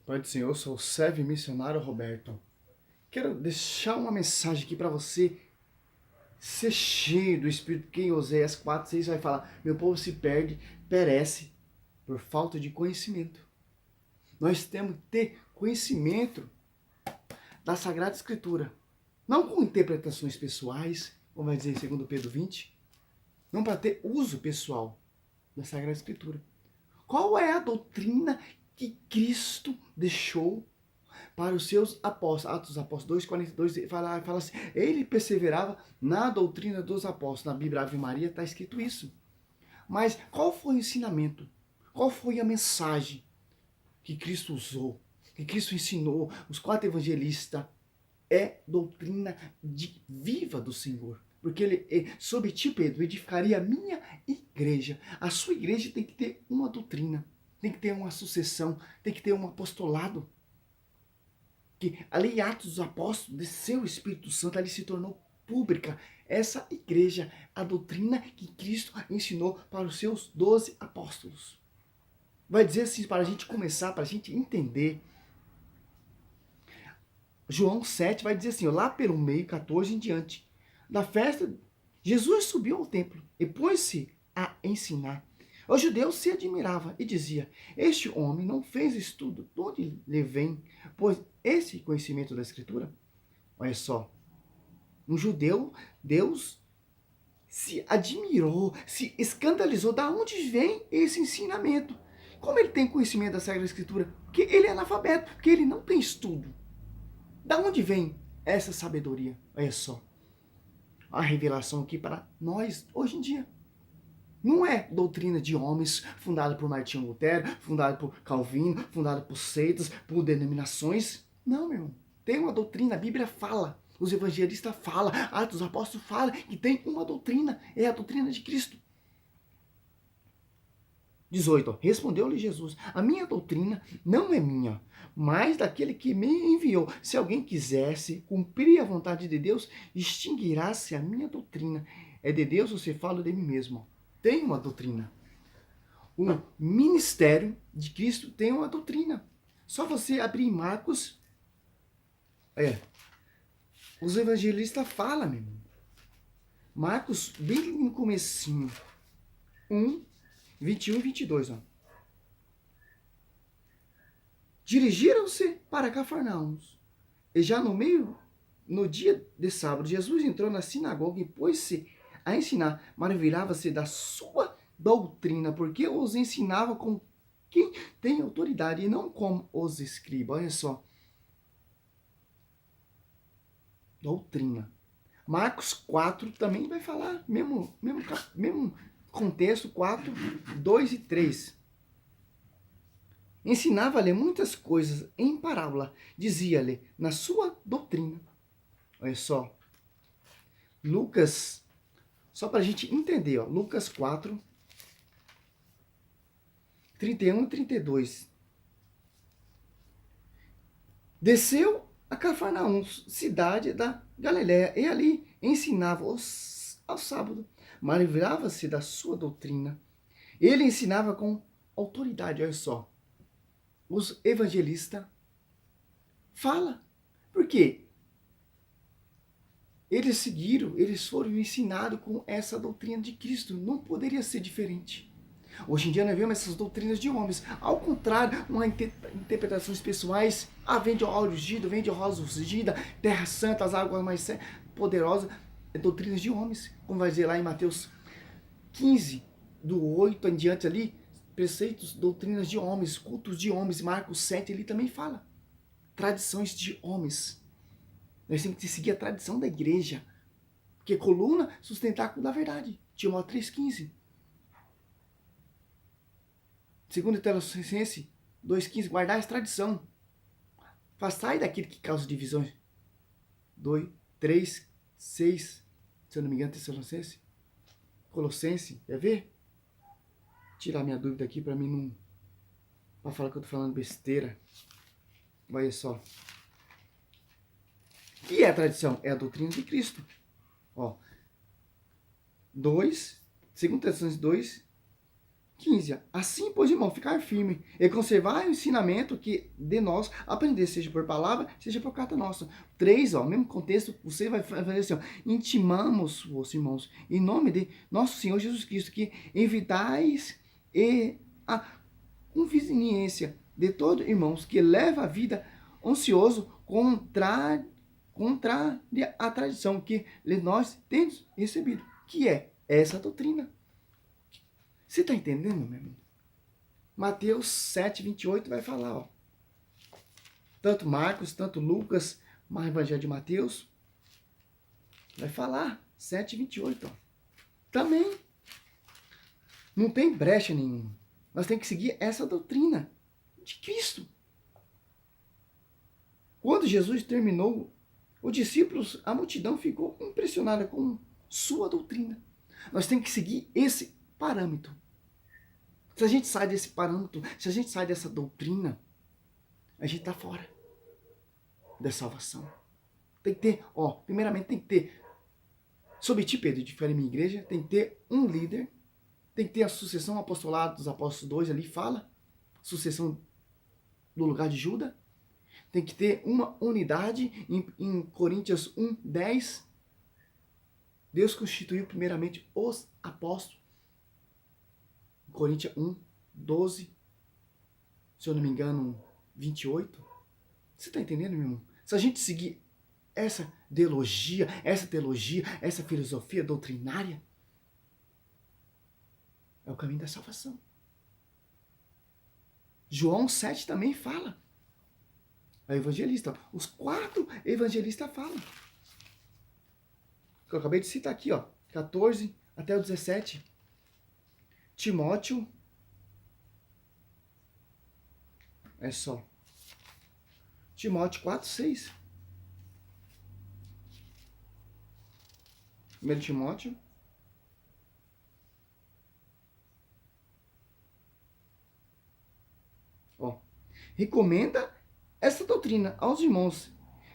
Pai do Senhor, eu sou o servo e missionário Roberto. Quero deixar uma mensagem aqui para você ser cheio do Espírito, que em Oséias 4:6 vai falar: meu povo se perde, perece por falta de conhecimento. Nós temos que ter conhecimento da Sagrada Escritura, não com interpretações pessoais, como vai dizer em 2 Pedro 20, não para ter uso pessoal da Sagrada Escritura. Qual é a doutrina que Cristo deixou para os seus apóstolos? Atos dos Apóstolos 2:42 fala assim: ele perseverava na doutrina dos apóstolos. Na Bíblia Ave Maria está escrito isso. Mas qual foi o ensinamento? Qual foi a mensagem que Cristo usou? Que Cristo ensinou? Os 4 evangelistas é doutrina viva do Senhor. Porque ele, sob ti, Pedro, edificaria a minha igreja. A sua igreja tem que ter uma doutrina, tem que ter uma sucessão, tem que ter um apostolado. Que ali em Atos dos Apóstolos, desceu o Espírito Santo, ali se tornou pública essa igreja, a doutrina que Cristo ensinou para os seus 12 apóstolos. Vai dizer assim, para a gente começar, para a gente entender, João 7 vai dizer assim, lá pelo meio, 14 em diante, da festa, Jesus subiu ao templo e pôs-se a ensinar. Os judeus se admiravam e diziam: este homem não fez estudo, de onde lhe vem, pois esse conhecimento da Escritura? Olha só, um judeu, Deus se admirou, se escandalizou, da onde vem esse ensinamento? Como ele tem conhecimento da Sagrada Escritura? Porque ele é analfabeto, porque ele não tem estudo. Da onde vem essa sabedoria? Olha só, a revelação aqui para nós hoje em dia. Não é doutrina de homens fundada por Martinho Lutero, fundada por Calvino, fundada por seitas, por denominações. Não, meu irmão. Tem uma doutrina, a Bíblia fala, os evangelistas falam, Atos dos Apóstolos falam que tem uma doutrina, é a doutrina de Cristo. 18. Respondeu-lhe Jesus: a minha doutrina não é minha, mas daquele que me enviou. Se alguém quisesse cumprir a vontade de Deus, extinguirá-se a minha doutrina. É de Deus, você fala de mim mesmo. Tem uma doutrina. O ministério de Cristo tem uma doutrina. Só você abrir Marcos. Os evangelistas falam, meu irmão. Marcos, bem no comecinho. 21 e 22. Ó. Dirigiram-se para Cafarnaum. E já no dia de sábado, Jesus entrou na sinagoga e pôs-se a ensinar. Maravilhava-se da sua doutrina, porque os ensinava com quem tem autoridade e não como os escribas. Olha só. Doutrina. Marcos 4 também vai falar, mesmo contexto, 4, 2 e 3. Ensinava-lhe muitas coisas em parábola, dizia-lhe na sua doutrina. Olha só. Lucas, só para a gente entender, ó, Lucas 4, 31 e 32. Desceu a Cafarnaum, cidade da Galiléia, e ali ensinava ao sábado. Maravilhava-se da sua doutrina. Ele ensinava com autoridade, olha só. Os evangelistas falam. Por quê? Eles seguiram, eles foram ensinados com essa doutrina de Cristo. Não poderia ser diferente. Hoje em dia nós vemos essas doutrinas de homens. Ao contrário, uma interpretações pessoais. Vem de óleo ungido, vem de rosa ungida, terra santa, as águas mais poderosas. É doutrinas de homens. Como vai dizer lá em Mateus 15, do 8 em diante ali, preceitos, doutrinas de homens, cultos de homens. Marcos 7, ele também fala. Tradições de homens. Nós temos que seguir a tradição da igreja. Porque coluna, sustentáculo da verdade. Timóteo 3,15. 2 Tessalonicenses 2,15. Guardar a tradição. Afastai daquilo que causa divisões. 2, 3, 6. Se eu não me engano, Tessalonicenses. Colossenses. Quer ver? Tirar minha dúvida aqui para mim não... Para falar que eu tô falando besteira. Olha só. O que é a tradição? É a doutrina de Cristo. Ó. 2 Tessalonicenses 2, 15. Assim, pois, irmão, ficar firme e conservar o ensinamento que de nós aprender, seja por palavra, seja por carta nossa. 3, ó, mesmo contexto, você vai fazer assim, ó, intimamos, vos irmãos, em nome de nosso Senhor Jesus Cristo, que evitais e a conveniência de todos irmãos que leva a vida ansioso contra a tradição que nós temos recebido, que é essa doutrina. Você está entendendo, meu irmão? Mateus 7, 28 vai falar, ó. Tanto Marcos, tanto Lucas, mas Evangelho de Mateus, vai falar, 7, 28, ó. Também. Não tem brecha nenhuma. Nós temos que seguir essa doutrina de Cristo. Quando Jesus terminou, os discípulos, a multidão ficou impressionada com sua doutrina. Nós temos que seguir esse parâmetro. Se a gente sai desse parâmetro, se a gente sai dessa doutrina, a gente está fora da salvação. Tem que ter, ó, primeiramente tem que ter, sob ti, Pedro, de fé em minha igreja, tem que ter um líder, tem que ter a sucessão apostolado dos apóstolos 2 ali, fala, sucessão do lugar de Judas, tem que ter uma unidade em Coríntios 1, 10, Deus constituiu primeiramente os apóstolos. Coríntios 1, 12, se eu não me engano, 28. Você está entendendo, meu irmão? Se a gente seguir essa teologia, essa filosofia doutrinária, é o caminho da salvação. João 7 também fala. É o evangelista. Os 4 evangelistas falam. Que eu acabei de citar aqui, ó. 14 até o 17. Timóteo. É só. Timóteo 4, 6. 1 Timóteo. Ó. Recomenda essa doutrina aos irmãos.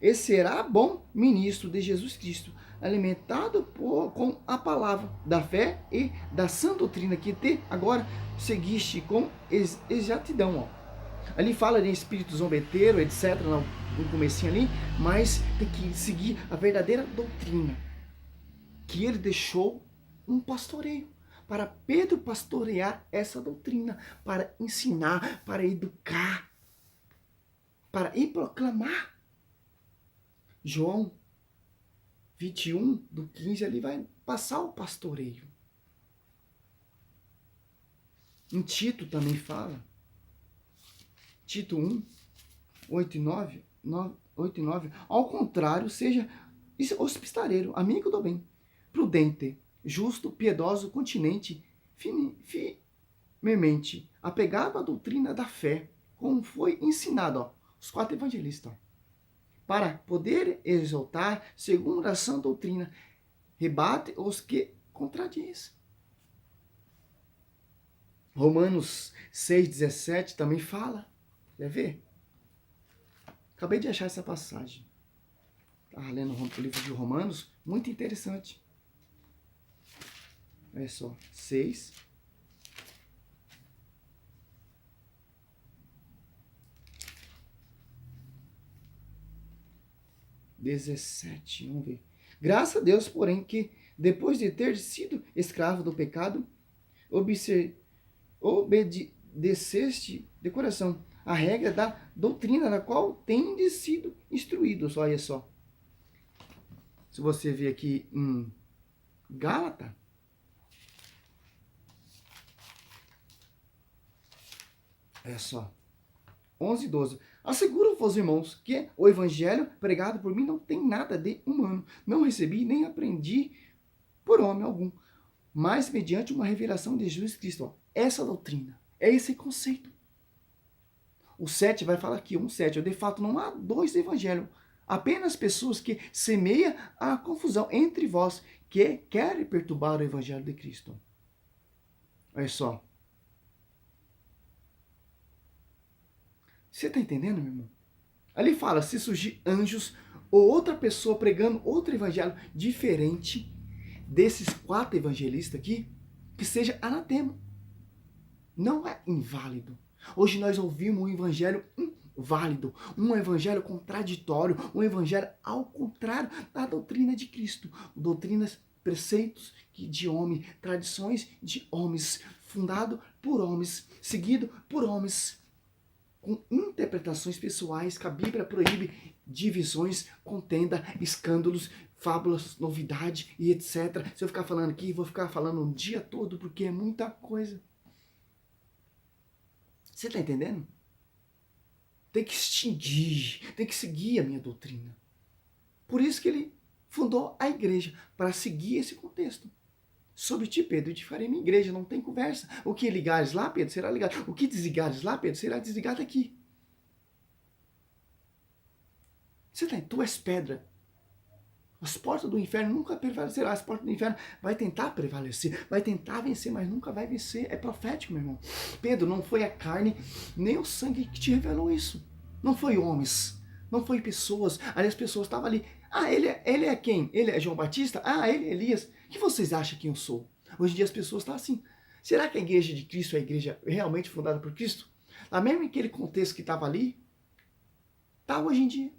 E será bom ministro de Jesus Cristo, alimentado com a palavra da fé e da sã doutrina que te agora seguiste com exatidão. Ó. Ali fala de espírito zombeteiro, etc. No comecinho ali, mas tem que seguir a verdadeira doutrina. Que ele deixou um pastoreio. Para Pedro pastorear essa doutrina. Para ensinar, para educar. Para ir proclamar. João 21, do 15, ali vai passar o pastoreio. Em Tito também fala. Tito 1, 8 e 9. Ao contrário, seja hospitaleiro, amigo do bem, prudente, justo, piedoso, continente, firmemente, apegado à doutrina da fé, como foi ensinado, ó, os 4 evangelistas, ó, para poder exaltar, segundo a sã doutrina, rebate os que contradizem. Romanos 6,17 também fala. Quer ver? Acabei de achar essa passagem. Estava lendo o livro de Romanos, muito interessante. Olha só, 6. Vamos ver. Graças a Deus, porém, que depois de ter sido escravo do pecado, obedeceste de coração a regra da doutrina na qual tendes sido instruídos. Olha só. Se você ver aqui em Gálatas, olha só, 11 e 12. Asseguro-vos, irmãos, que o evangelho pregado por mim não tem nada de humano. Não recebi nem aprendi por homem algum, mas mediante uma revelação de Jesus Cristo. Ó, essa doutrina, é esse conceito. O 7 vai falar aqui, 1,7. De fato, não há 2 evangelhos. Apenas pessoas que semeiam a confusão entre vós, que querem perturbar o evangelho de Cristo. Olha só. Você está entendendo, meu irmão? Ali fala, se surgir anjos ou outra pessoa pregando outro evangelho diferente desses 4 evangelistas aqui, que seja anatema. não é inválido. Hoje nós ouvimos um evangelho inválido, um evangelho contraditório, um evangelho ao contrário da doutrina de Cristo. Doutrinas, preceitos de homem, tradições de homens, fundado por homens, seguido por homens, com interpretações pessoais que a Bíblia proíbe, divisões, contenda, escândalos, fábulas, novidade e etc. Se eu ficar falando aqui, vou ficar falando o dia todo, porque é muita coisa. Você está entendendo? Tem que extinguir, tem que seguir a minha doutrina. Por isso que ele fundou a igreja, para seguir esse contexto. Sobre ti, Pedro, eu te farei minha igreja, não tem conversa. O que ligares lá, Pedro, será ligado. O que desligares lá, Pedro, será desligado aqui. Você tá, tu és pedra. As portas do inferno nunca prevalecerão. As portas do inferno vai tentar prevalecer, vai tentar vencer, mas nunca vai vencer. É profético, meu irmão. Pedro, não foi a carne nem o sangue que te revelou isso. Não foi homens, não foi pessoas. Ali as pessoas estavam ali. Ah, ele é quem? Ele é João Batista? Ah, ele é Elias. O que vocês acham que eu sou? Hoje em dia as pessoas estão assim. Será que a igreja de Cristo é a igreja realmente fundada por Cristo? Lá mesmo aquele contexto que estava ali, está hoje em dia.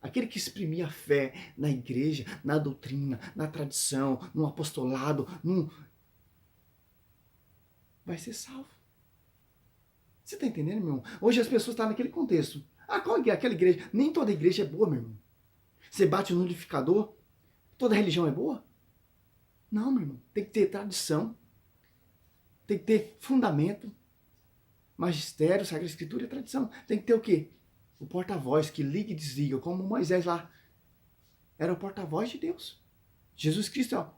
Aquele que exprimia a fé na igreja, na doutrina, na tradição, no apostolado, vai ser salvo. Você está entendendo, meu irmão? Hoje as pessoas estão naquele contexto. Ah, qual é aquela igreja? Nem toda igreja é boa, meu irmão. Você bate no liquidificador, toda religião é boa? Não, meu irmão. Tem que ter tradição, tem que ter fundamento, magistério, Sagrada Escritura e tradição. Tem que ter o quê? O porta-voz que liga e desliga, como Moisés lá. Era o porta-voz de Deus. Jesus Cristo, ó,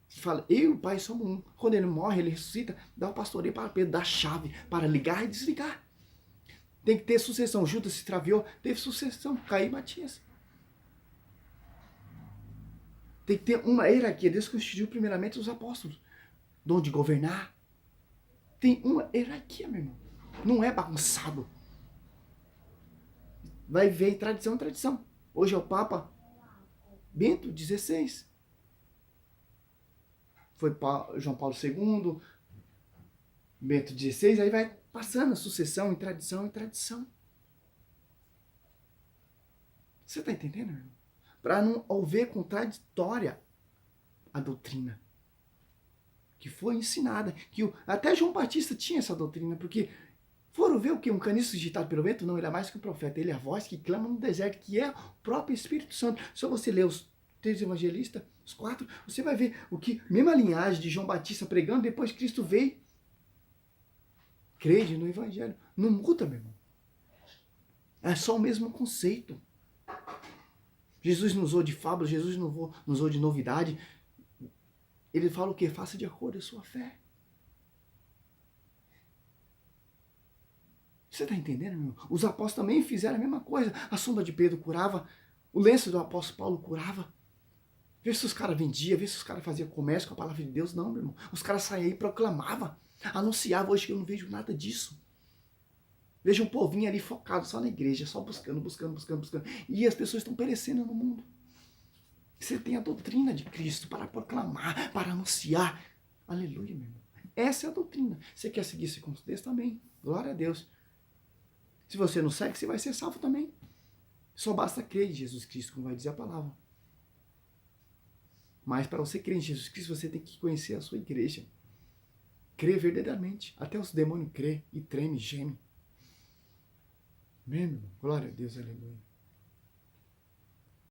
fala, eu e o Pai somos um. Quando ele morre, ele ressuscita, dá o pastoreio para Pedro, dá a chave para ligar e desligar. Tem que ter sucessão. Judas se extraviou, teve sucessão. Caim e Matias. Tem que ter uma hierarquia. Deus constituiu primeiramente os apóstolos. Dom de governar. Tem uma hierarquia, meu irmão. Não é bagunçado. Vai ver tradição em tradição. Hoje é o Papa Bento XVI. Foi João Paulo II, Bento XVI, aí vai passando a sucessão em tradição em tradição. Você está entendendo, irmão? Para não haver contraditória a doutrina que foi ensinada. Até João Batista tinha essa doutrina, porque foram ver o que? Um caniço agitado pelo vento? Não, ele é mais que um profeta. Ele é a voz que clama no deserto, que é o próprio Espírito Santo. Só você ler os 3 evangelistas, os 4, você vai ver o que, mesma linhagem de João Batista pregando, depois Cristo veio. Crede no evangelho. Não muda, meu irmão. É só o mesmo conceito. Jesus não usou de fábula, Jesus não usou de novidade. Ele fala o quê? Faça de acordo com a sua fé. Você está entendendo, meu irmão? Os apóstolos também fizeram a mesma coisa. A sombra de Pedro curava, o lenço do apóstolo Paulo curava. Vê se os caras vendiam, vê se os caras faziam comércio com a palavra de Deus. Não, meu irmão. Os caras saíam e proclamavam, anunciavam. Hoje que eu não vejo nada disso. Vejo um povinho ali focado só na igreja, só buscando. E as pessoas estão perecendo no mundo. Você tem a doutrina de Cristo para proclamar, para anunciar. Aleluia, meu irmão. Essa é a doutrina. Você quer seguir esse contexto também? Glória a Deus. Se você não segue, você vai ser salvo também. Só basta crer em Jesus Cristo, como vai dizer a palavra. Mas para você crer em Jesus Cristo, você tem que conhecer a sua igreja. Crer verdadeiramente. Até os demônios crê e treme, geme. Amém, meu irmão? Glória a Deus, aleluia.